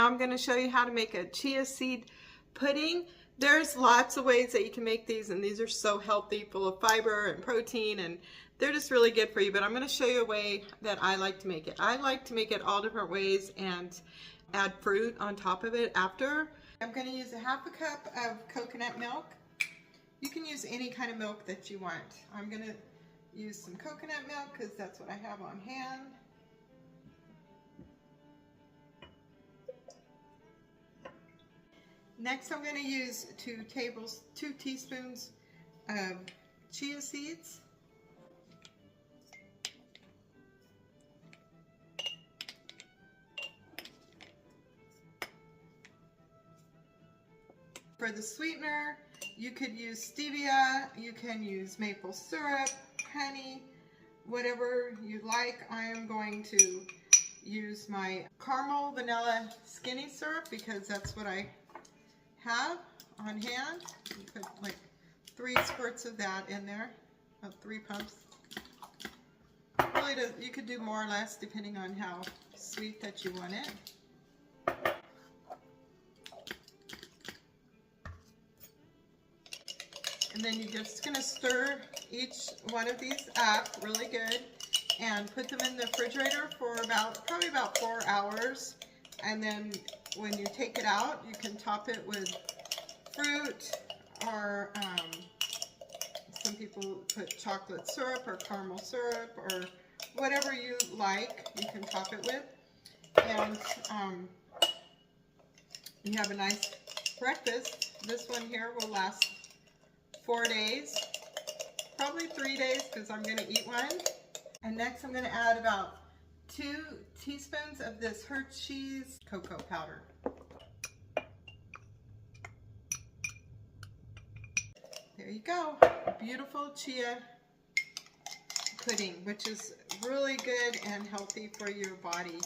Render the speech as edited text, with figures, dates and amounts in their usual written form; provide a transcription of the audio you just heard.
now I'm going to show you how to make a chia seed pudding. There's lots of ways that you can make these, and these are so healthy, full of fiber and protein, and they're just really good for you. But I'm going to show you a way that I like to make it. I like to make it all different ways and add fruit on top of it after. I'm going to use a half a cup of coconut milk. You can use any kind of milk that you want. I'm going to use some coconut milk because that's what I have on hand. Next, I'm going to use 2 teaspoons of chia seeds. For the sweetener, you could use stevia, you can use maple syrup, honey, whatever you like. I am going to use my caramel vanilla skinny syrup because that's what I have on hand. You put like 3 squirts of that in there, 3 pumps. Really, you could do more or less depending on how sweet that you want it. And then you're just going to stir each one of these up really good and put them in the refrigerator for probably about 4 hours. And then when you take it out, you can top it with fruit, or some people put chocolate syrup or caramel syrup or whatever you like, you can top it with. And you have a nice breakfast. This one here will last 4 days, probably 3 days because I'm going to eat one. And next I'm going to add about 2 teaspoons of this Hershey's cocoa powder. There you go, beautiful chia pudding, which is really good and healthy for your body.